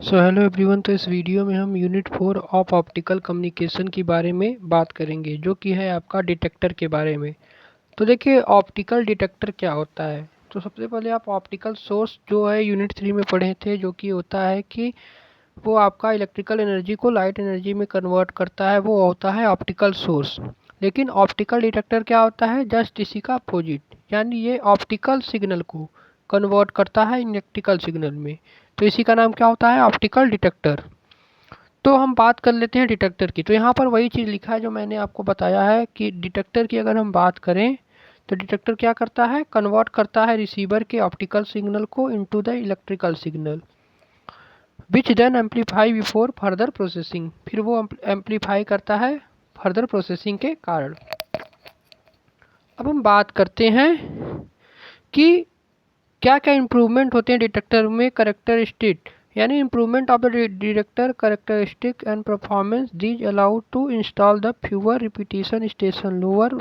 So hello everyone. तो इस video में हम यूनिट 4 ऑफ ऑप्टिकल कम्युनिकेशन के बारे में बात करेंगे, जो कि है आपका डिटेक्टर के बारे में। तो देखिए, ऑप्टिकल डिटेक्टर क्या होता है। तो सबसे पहले आप ऑप्टिकल सोर्स जो है यूनिट 3 में पढ़े थे, जो कि होता है कि वो आपका इलेक्ट्रिकल एनर्जी को लाइट एनर्जी में कन्वर्ट करता है, वो होता है ऑप्टिकल सोर्स। लेकिन ऑप्टिकल डिटेक्टर क्या होता है, जस्ट इसी का अपोजिट, यानी ये ऑप्टिकल सिग्नल को कन्वर्ट करता है इलेक्ट्रिकल सिग्नल में। तो इसी का नाम क्या होता है, ऑप्टिकल डिटेक्टर। तो हम बात कर लेते हैं डिटेक्टर की। तो यहाँ पर वही चीज़ लिखा है जो मैंने आपको बताया है कि डिटेक्टर की अगर हम बात करें तो डिटेक्टर क्या करता है, कन्वर्ट करता है रिसीवर के ऑप्टिकल सिग्नल को into the electrical signal, which then amplify before further processing. फिर वो एम्पलीफाई करता है फर्दर प्रोसेसिंग के कारण। अब हम बात करते हैं कि क्या क्या इम्प्रूवमेंट होते हैं डिटेक्टर में। करेक्टरिस्टिक, यानी improvement of the detector characteristic and performance, these allowed to install the fewer repetition station, lower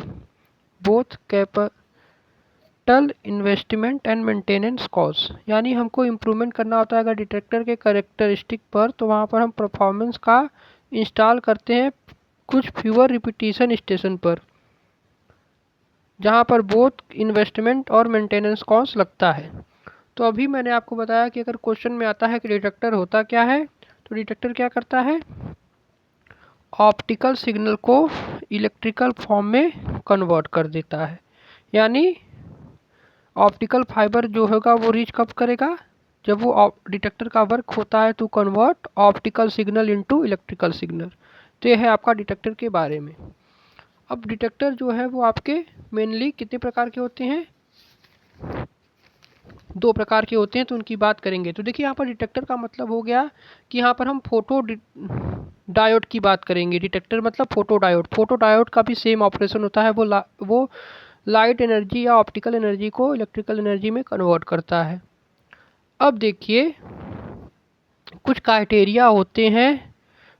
both capital investment and maintenance cost. यानी हमको इम्प्रूवमेंट करना होता है अगर डिटेक्टर के करेक्टरिस्टिक पर, तो वहाँ पर हम परफॉर्मेंस का इंस्टॉल करते हैं कुछ फ्यूअर रिपीटिशन स्टेशन पर, जहाँ पर बोथ इन्वेस्टमेंट और मेंटेनेंस कॉस्ट लगता है। तो अभी मैंने आपको बताया कि अगर क्वेश्चन में आता है कि डिटेक्टर होता क्या है, तो डिटेक्टर क्या करता है, ऑप्टिकल सिग्नल को इलेक्ट्रिकल फॉर्म में कन्वर्ट कर देता है। यानी ऑप्टिकल फाइबर जो होगा वो रीच कब करेगा, जब वो डिटेक्टर का वर्क होता है to convert optical signal into electrical signal. तो ये है आपका डिटेक्टर के बारे में। अब डिटेक्टर जो है वो आपके मेनली कितने प्रकार के होते हैं, दो प्रकार के होते हैं, तो उनकी बात करेंगे। तो देखिए, यहाँ पर डिटेक्टर का मतलब हो गया कि यहाँ पर हम फोटो डायोड की बात करेंगे। डिटेक्टर मतलब फोटो डायोड। फोटो डायोड का भी सेम ऑपरेशन होता है, वो लाइट एनर्जी या ऑप्टिकल एनर्जी को इलेक्ट्रिकल एनर्जी में कन्वर्ट करता है। अब देखिए, कुछ क्राइटेरिया होते हैं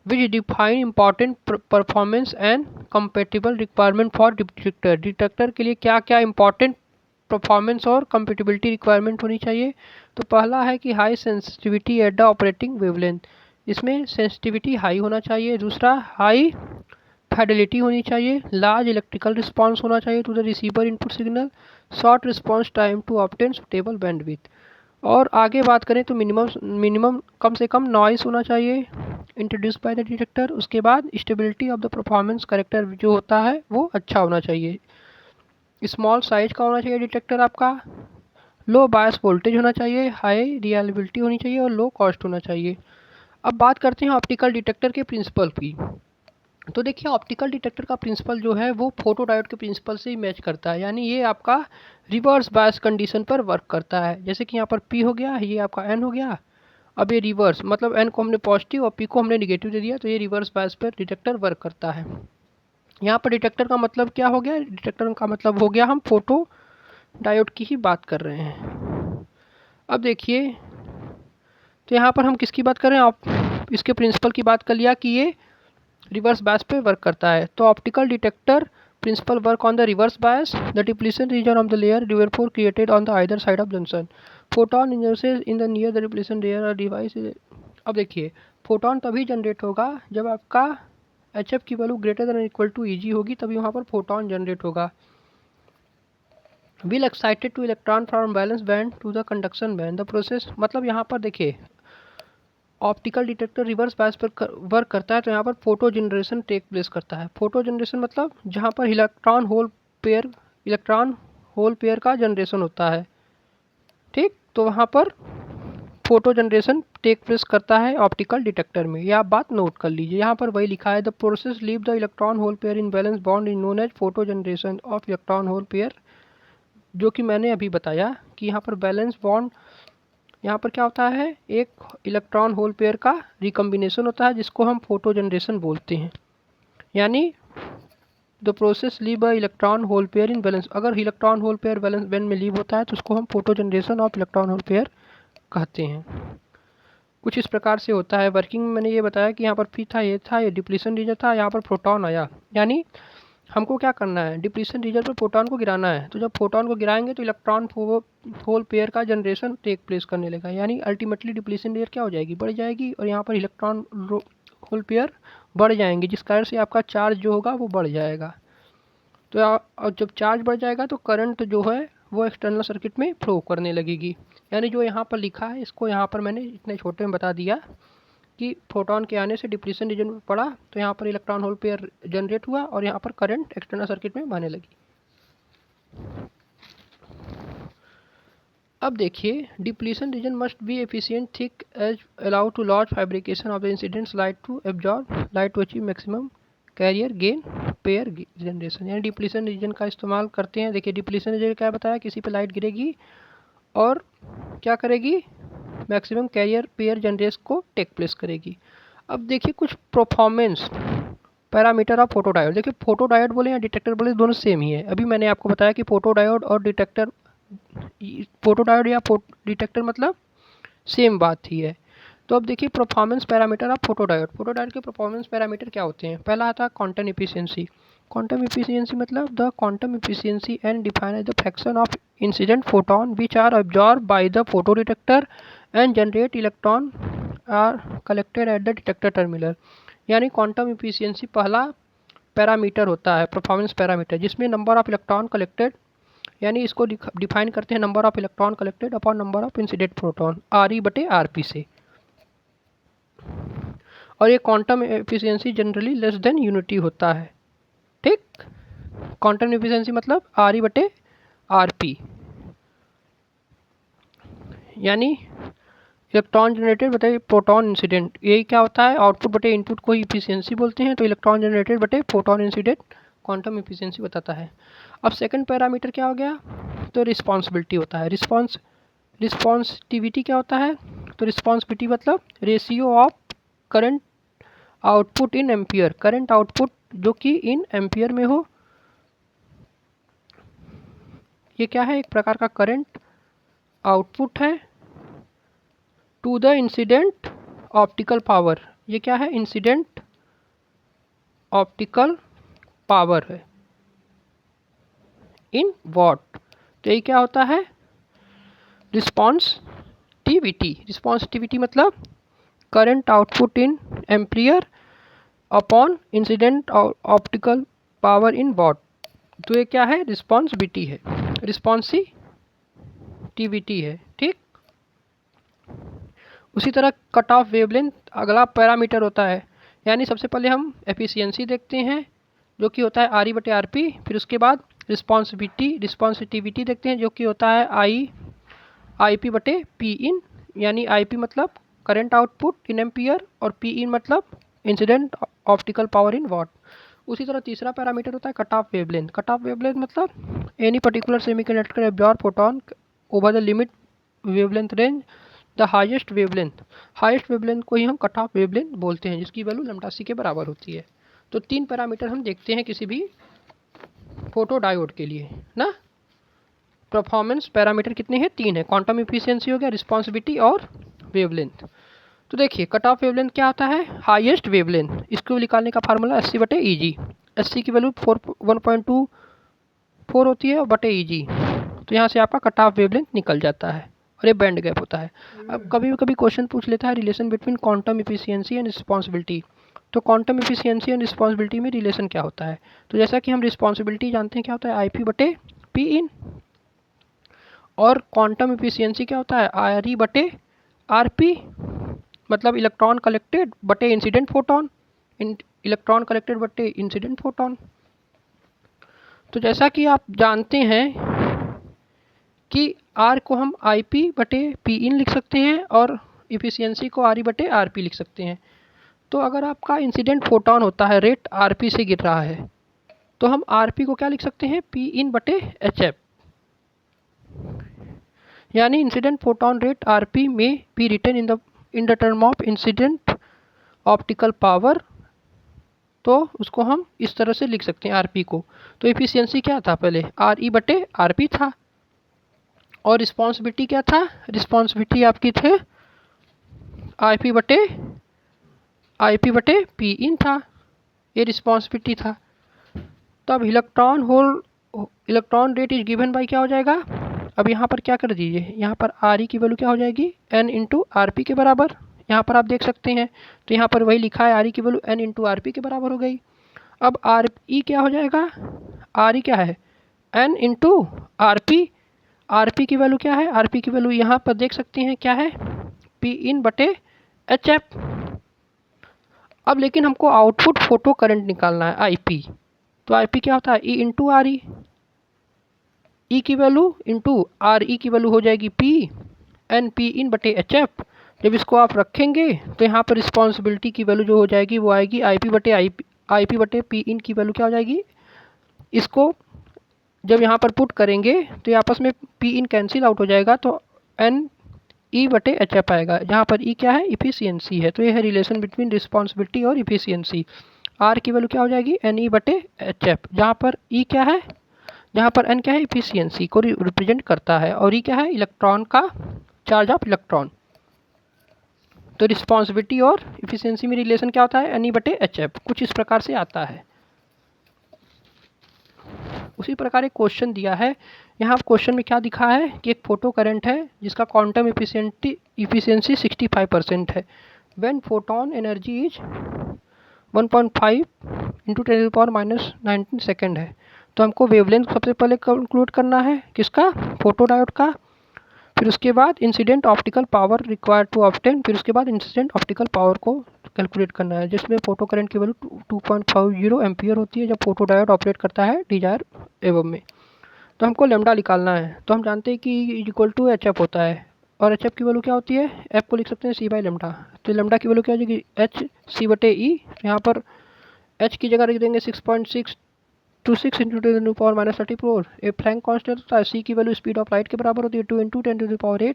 विच define important performance and compatible requirement for detector. Detector के लिए क्या क्या इंपॉर्टेंट परफॉर्मेंस और कंपेटिबिलिटी रिक्वायरमेंट होनी चाहिए। तो पहला है कि high sensitivity at the operating wavelength, इसमें सेंसिटिविटी हाई होना चाहिए। दूसरा, हाई फाइडेलिटी होनी चाहिए। लार्ज इलेक्ट्रिकल रिस्पॉन्स होना चाहिए to the receiver input signal. Short response time to obtain suitable bandwidth. और आगे बात करें तो मिनिमम मिनिमम कम से कम नॉइस होना चाहिए इंट्रोड्यूस बाय द डिटेक्टर। उसके बाद stability of the performance character जो होता है वो अच्छा होना चाहिए। स्मॉल साइज का होना चाहिए डिटेक्टर आपका। लो बायस वोल्टेज होना चाहिए। हाई रिलायबिलिटी होनी चाहिए और लो कॉस्ट होना चाहिए। अब बात करते हैं ऑप्टिकल डिटेक्टर के प्रिंसिपल की। तो देखिए, ऑप्टिकल डिटेक्टर का प्रिंसिपल जो है वो फोटो डायोड के प्रिंसिपल से ही मैच करता है। यानी ये आपका रिवर्स बायस कंडीशन पर वर्क करता है। जैसे कि यहाँ पर पी हो गया, ये आपका एन हो गया। अब ये रिवर्स, मतलब एन को हमने पॉजिटिव और पी को हमने निगेटिव दे दिया, तो ये रिवर्स बायस पर डिटेक्टर वर्क करता है। यहाँ पर डिटेक्टर का मतलब क्या हो गया, डिटेक्टर का मतलब हो गया हम फोटो डायोड की ही बात कर रहे हैं। अब देखिए, तो यहाँ पर हम किसकी बात कर रहे हैं, आप इसके प्रिंसिपल की बात कर लिया कि ये रिवर्स बायस पे वर्क करता है। तो optical detector principle work on the reverse bias, the depletion region of the layer therefore created on the either side of junction, photon induces in the near the depletion layer or device अब देखिए, photon तभी generate होगा जब आपका H F की value greater than equal to E G होगी, तभी वहाँ पर फोटोन जनरेट होगा। Will excited to electron from valence band to the conduction band, the process, मतलब यहाँ पर देखिए ऑप्टिकल डिटेक्टर रिवर्स बायस पर वर्क करता है, तो यहाँ पर फोटो जनरेशन टेक प्लेस करता है। फोटो जनरेशन मतलब जहाँ पर इलेक्ट्रॉन होल पेयर का जनरेशन होता है, ठीक। तो वहाँ पर फोटो जनरेशन टेक प्लेस करता है ऑप्टिकल डिटेक्टर में। ये आप बात नोट कर लीजिए, यहाँ पर वही लिखा है, the process leave the electron hole pair in valence bond in known as photo generation of electron hole pair, जो कि मैंने अभी बताया कि यहाँ पर बैलेंस बॉन्ड, यहाँ पर क्या होता है, एक इलेक्ट्रॉन होल पेयर का रिकम्बिनेशन होता है, जिसको हम फोटो जनरेशन बोलते हैं। यानी the process leave a electron hole pair in valence, अगर electron hole pair valence band में लीव होता है तो उसको हम photo generation of electron hole pair कहते हैं। कुछ इस प्रकार से होता है वर्किंग। मैंने ये बताया कि यहाँ पर पी था, ये था, ये डिप्लीशन रीजन था, यहाँ पर प्रोटॉन आया। यानी हमको क्या करना है, डिप्लीशन रीजन पर फोटोन को गिराना है। तो जब फोटोन को गिराएंगे तो इलेक्ट्रॉन होल पेयर का जनरेशन टेक प्लेस करने लगेगा, यानी अल्टीमेटली डिप्लीशन रेट क्या हो जाएगी, बढ़ जाएगी, और यहाँ पर इलेक्ट्रॉन होल पेयर बढ़ जाएंगे, जिस कारण से आपका चार्ज जो होगा वो बढ़ जाएगा। तो और जब चार्ज बढ़ जाएगा तो करंट जो है वो एक्सटर्नल सर्किट में फ्लो करने लगेगी। यानी जो यहाँ पर लिखा है इसको यहाँ पर मैंने इतने छोटे में बता दिया कि फोटोन के आने से डिप्लीशन रीजन में पड़ा तो यहाँ पर इलेक्ट्रॉन होल पेयर जनरेट हुआ और यहाँ पर करंट एक्सटर्नल सर्किट में बहने लगी। अब देखिए, depletion region must be efficient thick as allow to large fabrication of the incidents light to absorb light to achieve maximum carrier gain pair generation. यानी डिप्लीशन रीजन का इस्तेमाल करते हैं। देखिए डिप्लीशन रीजन क्या बताया, किसी पे लाइट गिरेगी और क्या करेगी, मैक्सिमम कैरियर पेयर जनरेशन को टेक प्लेस करेगी। अब देखिए कुछ परफॉर्मेंस पैरामीटर ऑफ फोटोडायोड। देखिए फोटोडायोड बोले या डिटेक्टर बोले दोनों सेम ही है। अभी मैंने आपको बताया कि फोटोडायोड और डिटेक्टर, फोटोडायोड या डिटेक्टर मतलब सेम बात ही है। तो अब देखिए performance parameter of photodiode. Photodiode के परफॉर्मेंस पैरामीटर क्या होते हैं। पहला आता है क्वांटम एफिशिएंसी। क्वांटम एफिशिएंसी मतलब the quantum efficiency and define as the fraction of incident photon which are absorb by the photo detector and generate electron are collected at the detector terminal. यानी quantum efficiency पहला parameter होता है, performance parameter, जिसमें number of electron collected, यानी इसको define करते हैं number of electron collected upon number of incident proton, R E बटे आर पी से। और ये quantum efficiency generally less than unity होता है। ठीक, क्वांटम एफिशिएंसी मतलब आर ई बटे आर पी, यानी इलेक्ट्रॉन जनरेटेड बटे प्रोटॉन इंसिडेंट। यही क्या होता है, आउटपुट बटे इनपुट को इफिशियंसी बोलते हैं। तो इलेक्ट्रॉन जनरेटेड बटे प्रोटॉन इंसिडेंट क्वांटम इफिशियंसी बताता है। अब सेकंड पैरामीटर क्या हो गया, तो रिस्पॉन्सिबिलिटी होता है। रिस्पॉन्सिटिविटी क्या होता है, तो रिस्पॉन्सिबिलिटी मतलब ratio of current output in ampere, current output जो कि इन एम्पियर में हो। ये क्या है, एक प्रकार का करंट आउटपुट है to the incident optical power. ये क्या है, इंसिडेंट ऑप्टिकल पावर है इन वॉट। तो ये क्या होता है, रिस्पॉन्सिटिविटी। रिस्पॉन्सिटिविटी मतलब current output in ampere upon incident optical power in what. तो ये क्या है, रिस्पॉन्सिबिलिटी है, रिस्पॉन्सिटिविटी है। ठीक, उसी तरह कट ऑफ वेवलेंथ अगला पैरामीटर होता है। यानी सबसे पहले हम एफिशिएंसी देखते हैं जो कि होता है आर ई बटे आर पी, फिर उसके बाद रिस्पॉन्सिटिविटी देखते हैं जो कि होता है आई पी बटे पी इन, यानी आई पी मतलब करंट आउटपुट इन एम्पियर और पी इन मतलब incident optical power in watt. उसी तरह तीसरा पैरामीटर होता है cut off wavelength. Cut off wavelength मतलब any particular semiconductor absorb photon over the limit wavelength range the highest wavelength को ही हम कट ऑफ वेवलेंथ बोलते हैं, जिसकी वैल्यू लैम्डा सी के बराबर होती है। तो तीन पैरामीटर हम देखते हैं किसी भी फोटो डायोड के लिए ना। परफॉर्मेंस पैरामीटर कितने हैं, तीन है। क्वांटम एफिशिएंसी हो गया, रिस्पॉन्सिबिलिटी और वेवलेंथ। तो देखिए कट ऑफ वेवलेंथ क्या होता है, हाईएस्ट वेवलेंथ। इसको निकालने का फार्मूला एस सी बटे ई जी। एस सी की वैल्यू 1.24 होती है बटे ई जी। तो यहाँ से आपका कट ऑफ वेवलेंथ निकल जाता है और ये बैंड गैप होता है। अब कभी कभी क्वेश्चन पूछ लेता है relation between quantum efficiency and responsibility. तो क्वांटम एफिशिएंसी एंड रिस्पॉन्सिबिलिटी में रिलेशन क्या होता है, तो जैसा कि हम रिस्पॉन्सिबिलिटी जानते हैं क्या होता है, आई पी बटे पी इन, और क्वांटम एफिशिएंसी क्या होता है, आर ई बटे आर पी, मतलब इलेक्ट्रॉन कलेक्टेड बटे इंसिडेंट फोटोन, इलेक्ट्रॉन कलेक्टेड बटे इंसिडेंट फोटोन। तो जैसा कि आप जानते हैं कि आर को हम आई पी बटे पी इन लिख सकते हैं और इफिशियंसी को आर ई बटे आर पी लिख सकते हैं। तो अगर आपका इंसिडेंट फोटोन होता है रेट आर पी से गिर रहा है तो हम आर पी को क्या लिख सकते हैं, पी इन बटे एच एफ, यानी incident photon rate R P में be written in the term of incident optical power. तो उसको हम इस तरह से लिख सकते हैं आर पी को। तो इफिशियंसी क्या था, पहले आर ई बटे आर पी था, और रिस्पॉन्सिबिलिटी क्या था, रिस्पॉन्सिबिलिटी आपकी थे आई पी बटे पी इन था, ये रिस्पॉन्सिबिलिटी था। मतलब electron rate is given by क्या हो जाएगा, अब यहाँ पर क्या कर दीजिए, यहाँ पर आर ई की वैल्यू क्या हो जाएगी एन इंटू आर पी के बराबर, यहाँ पर आप देख सकते हैं। तो यहाँ पर वही लिखा है आर ई की value N into R P के बराबर हो गई। अब आर ई क्या हो जाएगा, आर ई क्या है N into R P. R P की वैल्यू क्या है, आर पी की वैल्यू यहाँ पर देख सकते हैं क्या है, पी इन बटे एच एफ। अब लेकिन हमको आउटपुट फोटो करंट निकालना है आई पी। तो आई पी क्या होता है ई इंटू आर ई, ई की वैल्यू इंटू आर ई की वैल्यू हो जाएगी पी एन पी इन बटे एच एफ। जब इसको आप रखेंगे तो यहाँ पर रिस्पॉन्सिबिलिटी की वैल्यू जो हो जाएगी वो आएगी आई पी बटे पी इन की वैल्यू क्या हो जाएगी। इसको जब यहाँ पर पुट करेंगे तो ये आपस में पी इन कैंसिल आउट हो जाएगा, तो एन ई बटे एच एफ आएगा, जहाँ पर ई क्या है इफिशियंसी है। तो ये है रिलेशन बिटवीन रिस्पॉन्सिबिलिटी और इफिशियंसी। आर की वैल्यू क्या हो जाएगी एन ई बटे एच एफ, जहाँ पर ई क्या है, जहाँ पर एन क्या है इफिशियंसी को रिप्रेजेंट करता है और ई क्या है इलेक्ट्रॉन का चार्ज ऑफ इलेक्ट्रॉन। तो रिस्पॉन्सिबिलिटी और इफिशियंसी में रिलेशन क्या होता है एन ई बटे एच एफ, कुछ इस प्रकार से आता है। उसी प्रकार एक क्वेश्चन दिया है, यहाँ क्वेश्चन में क्या दिखा है कि एक फोटो करंट है जिसका क्वांटम इफिशियंसी 65% है। When photon energy is 1.5 into 10⁻⁻19 second है। तो हमको वेवलेंथ सबसे पहले कैलकुलेट करना है किसका, फोटो डायोड का। फिर उसके बाद incident optical power required to obtain, फिर उसके बाद इंसिडेंट ऑप्टिकल पावर को कैलकुलेट करना है, जिसमें फोटो करंट की वैल्यू 2.50 एम्पियर होती है जब फोटो डायोड ऑपरेट करता है डिजायर एवं में। तो हमको लेमडा निकालना है। तो हम जानते हैं कि इक्वल टू एच एफ होता है और एच एफ की वैल्यू क्या होती है, एफ को लिख सकते हैं सी बाई लेमडा। तो लेमडा की वैल्यू क्या हो जाएगी एच सी बटे ई। यहाँ पर एच की जगह रख देंगे 6.626 इंटू 10⁻34। ए फ्रैंक कांस्टेंट होता है। सी की वैल्यू स्पीड ऑफ लाइट के बराबर होती है 2 इंटू 10⁸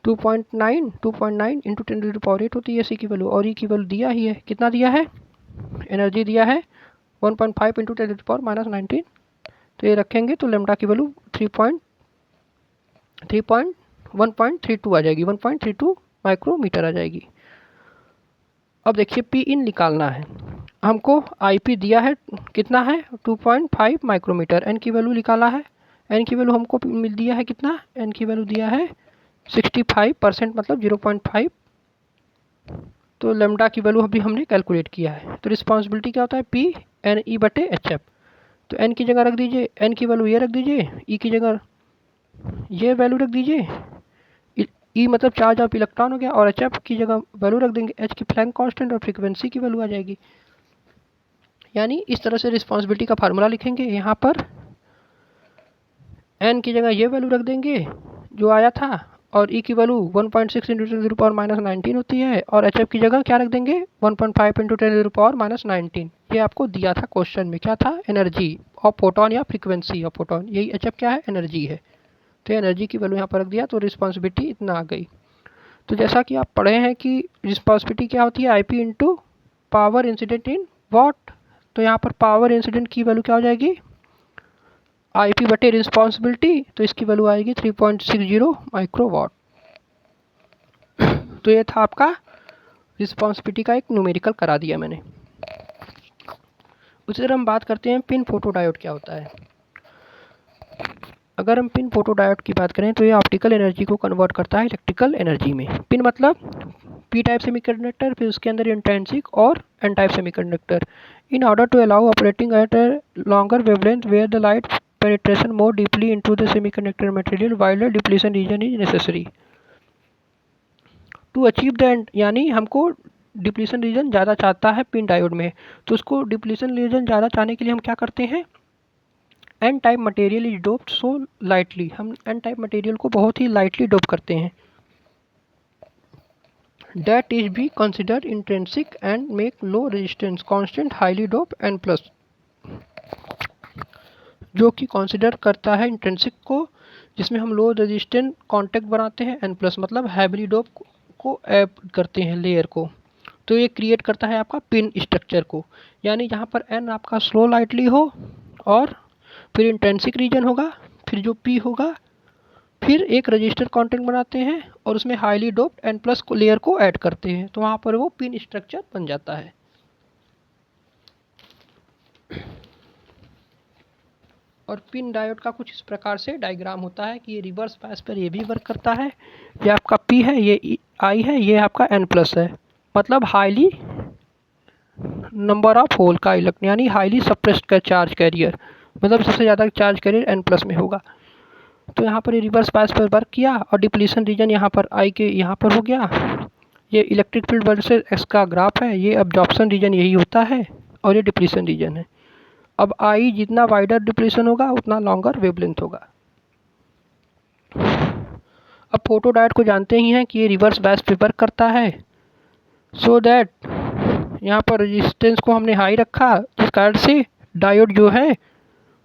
2.9 इंटू 10⁸ होती है सी की वैल्यू। और ई की वैल्यू दिया ही है, कितना दिया है, एनर्जी दिया है 1.5 इंटू 10⁻19। तो ये रखेंगे तो लेमडा की वैल्यू 1.32 आ जाएगी, 1.32 माइक्रोमीटर आ जाएगी। अब देखिए पी इन निकालना है हमको, आई पी दिया है कितना है 2.5 माइक्रोमीटर। एन की वैल्यू निकाला है, एन की वैल्यू हमको मिल दिया है कितना, एन की वैल्यू दिया है 65% मतलब 0.5। तो लेमडा की वैल्यू अभी हमने कैलकुलेट किया है। तो रिस्पॉन्सिबिलिटी क्या होता है पी एन ई बटे एच एफ। तो एन की जगह रख दीजिए, एन की वैल्यू ये रख दीजिए, ई की जगह ये वैल्यू रख दीजिए, ई मतलब चार्ज ऑफ इलेक्ट्रॉन हो गया, और एच एफ की जगह वैल्यू रख देंगे एच की फ्लैंक कांस्टेंट और फ्रीक्वेंसी की वैल्यू आ जाएगी। यानी इस तरह से रिस्पॉन्सिबिलिटी का फार्मूला लिखेंगे। यहाँ पर एन की जगह ये वैल्यू रख देंगे जो आया था, और ई की वैल्यू 1.6 इंटू 10⁻19 होती है, और एच एफ की जगह क्या रख देंगे 1.5 इंटू 10⁻19। ये आपको दिया था क्वेश्चन में, क्या था एनर्जी ऑफ फोटोन या फ्रीक्वेंसी ऑफ फोटोन, यही एच एफ क्या है एनर्जी है। तो एनर्जी की वैल्यू यहाँ पर रख दिया, तो रिस्पॉन्सिबिलिटी इतना आ गई। तो जैसा कि आप पढ़े हैं कि रिस्पॉन्सिबिलिटी क्या होती है I P into power incident in what. तो यहाँ पर पावर इंसिडेंट की वैल्यू क्या हो जाएगी आई पी बटे रिस्पॉन्सिबिलिटी, तो इसकी वैल्यू आएगी 3.60 माइक्रोवाट। तो ये था आपका रिस्पॉन्सिबिलिटी का एक न्यूमेरिकल करा दिया मैंने। उसी तरह हम बात करते हैं पिन फोटो डायोड क्या होता है। अगर हम पिन फोटो डायोड की बात करें तो ये ऑप्टिकल एनर्जी को कन्वर्ट करता है इलेक्ट्रिकल एनर्जी में। पिन मतलब पी टाइप सेमीकंडक्टर, फिर उसके अंदर इंट्रिंसिक और N type semiconductor. In order to allow operating at a longer wavelength where the light penetration more deeply into the semiconductor material while the depletion region is necessary to achieve the end। यानी हमको depletion region ज़्यादा चाहता है pin diode में, तो उसको depletion region ज़्यादा चाहने के लिए हम क्या करते हैं, N type material is doped so lightly. हम एन टाइप मटेरियल को बहुत ही लाइटली डोप करते हैं। That is be consider intrinsic and make low resistance constant highly dope N plus, जो कि कंसिडर करता है इंट्रेंसिक को, जिसमें हम लो रेजिस्टेंट कॉन्टैक्ट बनाते हैं, एन प्लस मतलब हैविली डोप को ऐड करते हैं लेयर को। तो ये क्रिएट करता है आपका पिन स्ट्रक्चर को। यानी जहाँ पर एन आपका स्लो लाइटली हो और फिर इंट्रेंसिक रीजन होगा, फिर जो पी होगा, फिर एक रजिस्टर कॉन्टैक्ट बनाते हैं और उसमें हाईली डोप्ड एन प्लस को लेयर को ऐड करते हैं, तो वहाँ पर वो पिन स्ट्रक्चर बन जाता है। और पिन डायोड का कुछ इस प्रकार से डायग्राम होता है कि ये रिवर्स बायस पर ये भी वर्क करता है। ये आपका P है, ये I है, ये आपका N+ है, मतलब हाईली नंबर ऑफ होल का इलेक्ट्रॉन, यानी हाईली सप्रेस्ड का चार्ज कैरियर, मतलब सबसे ज़्यादा चार्ज कैरियर N+ में होगा। तो यहाँ पर ये रिवर्स बायस पर वर्क किया और डिप्लीशन रीजन यहाँ पर I के यहाँ पर हो गया। ये इलेक्ट्रिक फील्ड वर्सेस एक्स का ग्राफ है, ये अब्जॉर्प्शन रीजन यही होता है और ये डिप्लीशन रीजन है। अब I जितना वाइडर डिप्लीशन होगा उतना लॉन्गर वेवलेंथ होगा। अब फोटो डायोड को जानते ही हैं कि ये रिवर्स बायस पे वर्क करता है। सो दैट यहाँ पर रेजिस्टेंस को हमने हाई रखा, जिस कारण से डायोड जो है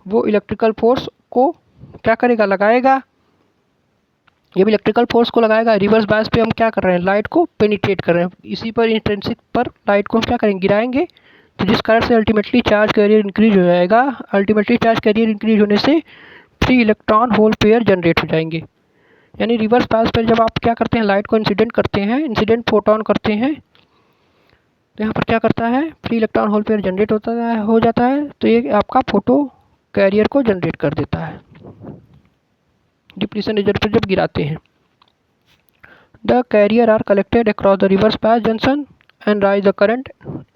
वो इलेक्ट्रिकल फोर्स को क्या करेगा, लगाएगा। ये भी इलेक्ट्रिकल फोर्स को लगाएगा। रिवर्स बायस पे हम क्या कर रहे हैं, लाइट को पेनिट्रेट कर रहे हैं, इसी पर इंट्रिंसिक पर लाइट को हम क्या करेंगे, गिराएंगे। तो जिस कारण से अल्टीमेटली चार्ज कैरियर इंक्रीज हो जाएगा। अल्टीमेटली चार्ज कैरियर इंक्रीज होने से free electron hole pair generate हो जाएंगे। यानी रिवर्स बायस पर जब आप क्या करते हैं, लाइट को इंसिडेंट करते हैं, इंसिडेंट फोटोन करते हैं, तो यहाँ पर क्या करता है, free electron hole pair generate हो जाता है। तो ये आपका फोटो कैरियर को जनरेट कर देता है डिप्लीशन रीजन पर जब गिराते हैं। The carrier are collected across the reverse bias junction and rise the current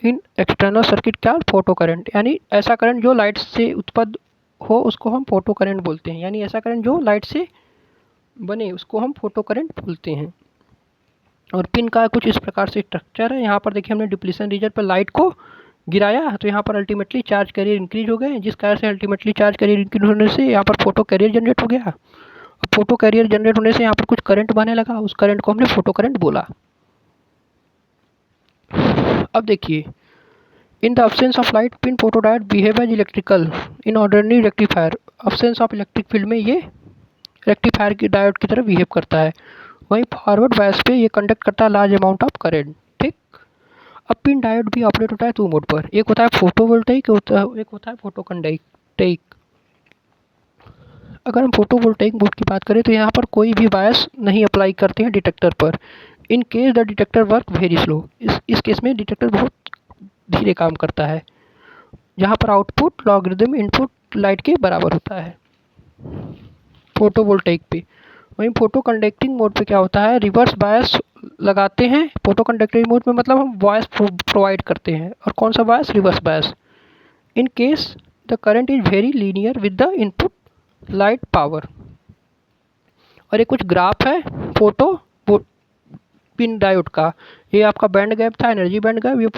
in external circuit क्या, फोटो करंट। यानी ऐसा करंट जो लाइट से उत्पन्न हो उसको हम फोटो करंट बोलते हैं। यानी ऐसा करंट जो लाइट से बने उसको हम फोटो करंट बोलते हैं। और पिन का कुछ इस प्रकार से स्ट्रक्चर है। यहाँ पर देखिए हमने डिप्लीशन रीजन पर लाइट को गिराया तो यहाँ पर अल्टीमेटली चार्ज कैरियर इंक्रीज हो गए, जिस कारण से अल्टीमेटली चार्ज कैरियर इंक्रीज होने से यहाँ पर फोटो कैरियर जनरेट हो गया। और फोटो कैरियर जनरेट होने से यहाँ पर कुछ करंट बहने लगा, उस करंट को हमने फोटो करंट बोला। अब देखिए, in the absence of light PIN photodiode behave as electrical in ordinary rectifier. Absence of electric field में ये रेक्टिफायर की डायोड की तरह बिहेव करता है। वहीं फॉरवर्ड बायस पे ये कंडक्ट करता है लार्ज अमाउंट ऑफ करंट। ठीक। अब पिन डायोड भी ऑपरेट होता है 2 मोड पर, एक होता है फोटोवोल्टेइक, एक होता है फोटोकंडक्टिक। अगर हम फोटोवोल्टेइक मोड की बात करें तो यहाँ पर कोई भी बायस नहीं अप्लाई करते हैं डिटेक्टर पर। इन case the detector work very slow, इस केस में डिटेक्टर बहुत धीरे काम करता है, जहाँ पर आउटपुट लॉगरिदम इनपुट लाइट के बराबर होता है फोटोवोल्टेइक पे। वहीं फोटो कंडक्टिंग मोड पे क्या होता है, रिवर्स बायस लगाते हैं। फोटो कंडक्टिंग मोड में मतलब हम बायस प्रोवाइड करते हैं, और कौन सा bias, reverse bias. In case the current is very linear with the input light power. और ये कुछ ग्राफ है फोटो पिन डायोड का। ये आपका बैंड गैप था, एनर्जी बैंड गैप, ये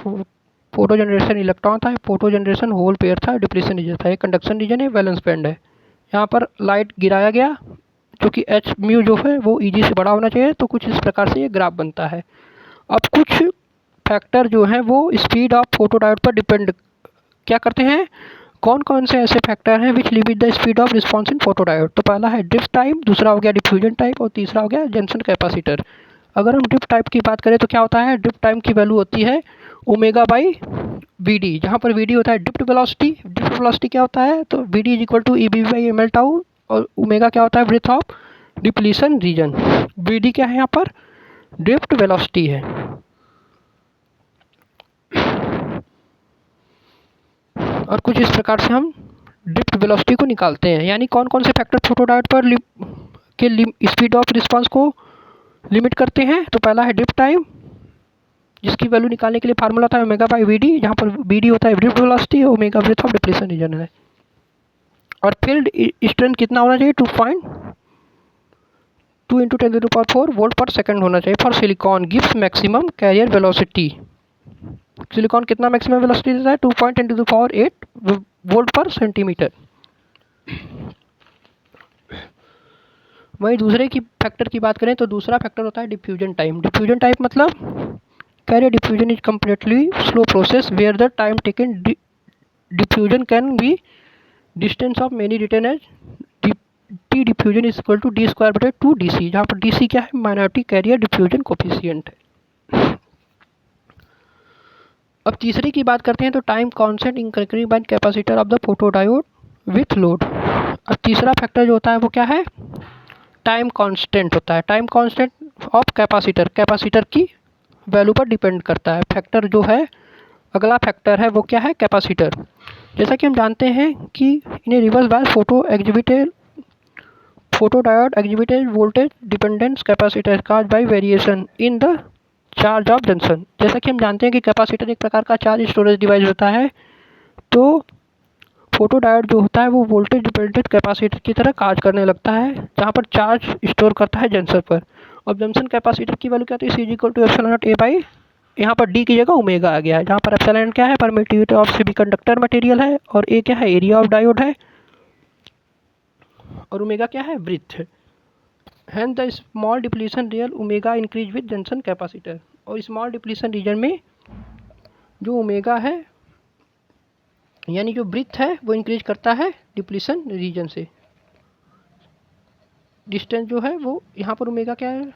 फोटो जनरेशन इलेक्ट्रॉन था, फोटो जनरेशन होल पेयर था, डिप्लीशन रीजन था, ये कंडक्शन रीजन है, वैलेंस बैंड है। यहाँ पर लाइट गिराया गया क्योंकि एच म्यू जो है वो ईजी से बड़ा होना चाहिए, तो कुछ इस प्रकार से ये ग्राफ बनता है। अब कुछ फैक्टर जो हैं वो स्पीड ऑफ फोटोडायोड पर डिपेंड क्या करते हैं, कौन कौन से ऐसे फैक्टर हैं which limit the speed of response in photodiode. तो पहला है ड्रिफ्ट टाइम, दूसरा हो गया डिफ्यूजन टाइम, और तीसरा हो गया जंक्शन कैपेसिटर। अगर हम ड्रिफ्ट टाइप की बात करें तो क्या होता है, ड्रिफ्ट टाइम की वैल्यू होती है ओमेगा बाई वी डी, जहाँ पर वी डी होता है ड्रिफ्ट वेलोसिटी। ड्रिफ्ट वेलोसिटी क्या होता है, तो V D is equal to E B by M L tau, और ओमेगा क्या होता है, breadth of depletion region. V D क्या है, यहाँ पर ड्रिफ्ट वेलोसिटी है। और कुछ इस प्रकार से हम ड्रिफ्ट वेलोसिटी को निकालते हैं। यानी कौन कौन से फैक्टर फोटोडायोड पर के स्पीड ऑफ रिस्पांस को लिमिट करते हैं। तो पहला है ड्रिफ्ट टाइम, जिसकी वैल्यू निकालने के लिए फार्मूला था ओमेगा बाई वी डी, जहाँ पर वी डी होता है drift velocity, omega breadth of depletion region है। और फील्ड स्ट्रेंथ कितना होना चाहिए, 2 × 10⁴ वोल्ट पर सेकंड होना चाहिए for silicon gives maximum carrier velocity. Silicon कितना मैक्सिमम वेलोसिटी देता है, 2.10⁸ वोल्ट पर सेंटीमीटर। वहीं दूसरे की फैक्टर की बात करें तो दूसरा फैक्टर होता है डिफ्यूजन टाइम। डिफ्यूजन टाइम मतलब carrier diffusion is completely slow process where the time taken diffusion can be distance of many return as T diffusion is equal to d²/2dc, जहाँ पर dc क्या है, माइनॉरिटी कैरियर डिफ्यूजन कोफिशिएंट है। अब तीसरे की बात करते हैं तो time constant increasing by capacitor of the photodiode with load. अब तीसरा फैक्टर जो होता है वो क्या है, टाइम कांस्टेंट होता है। Time constant of capacitor, capacitor की वैल्यू पर डिपेंड करता है। फैक्टर जो है, अगला फैक्टर है वो क्या है, कैपेसिटर। जैसा कि हम जानते हैं कि in a reverse bias photodiode exhibited voltage dependence capacitor caused by variation in the charge of junction. जैसा कि हम जानते हैं कि कैपेसिटर एक प्रकार का चार्ज स्टोरेज डिवाइस होता है, तो फोटोडायोड जो होता है वो वोल्टेज डिपेंडेंट कैपेसिटर की तरह कार्य करने लगता है, जहाँ पर चार्ज स्टोर करता है जंक्शन पर। अब जंक्शन कैपेसिटर की वैल्यू क्या होती है, C equal to epsilon naught A by, यहाँ पर डी की जगह ओमेगा आ गया है, जहाँ पर एप्सिलॉन क्या है, परमिटिविटी ऑफ सेमीकंडक्टर मटेरियल है, और ए क्या है, एरिया ऑफ डायोड है, और ओमेगा क्या है, breath. Hence the small depletion real omega increase with junction capacitor. और स्मॉल डिप्लीशन रीजन में जो ओमेगा है यानी जो ब्रीथ है वो इंक्रीज करता है डिप्लीशन रीजन से। डिस्टेंस जो है वो यहाँ पर ओमेगा क्या है,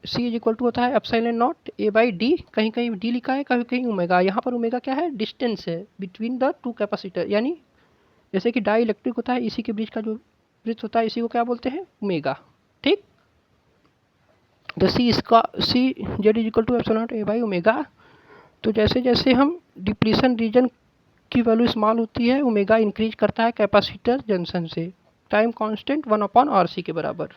सी इज इक्वल टू होता है epsilon naught A by D, कहीं कहीं डी लिखा है, कहीं कहीं ओमेगा। यहाँ पर ओमेगा क्या है, डिस्टेंस है बिटवीन द टू कैपेसिटर, यानी जैसे कि डाई इलेक्ट्रिक होता है, इसी के बीच का जो ब्रीथ होता है इसी को क्या बोलते हैं, ओमेगा। ठीक, द सी इसका C Z is equal to epsilon naught A by omega. तो जैसे जैसे हम डिप्लीशन रीजन की वैल्यू स्मॉल होती है, ओमेगा इंक्रीज करता है कैपेसिटर जंक्शन से, टाइम कांस्टेंट 1/RC के बराबर।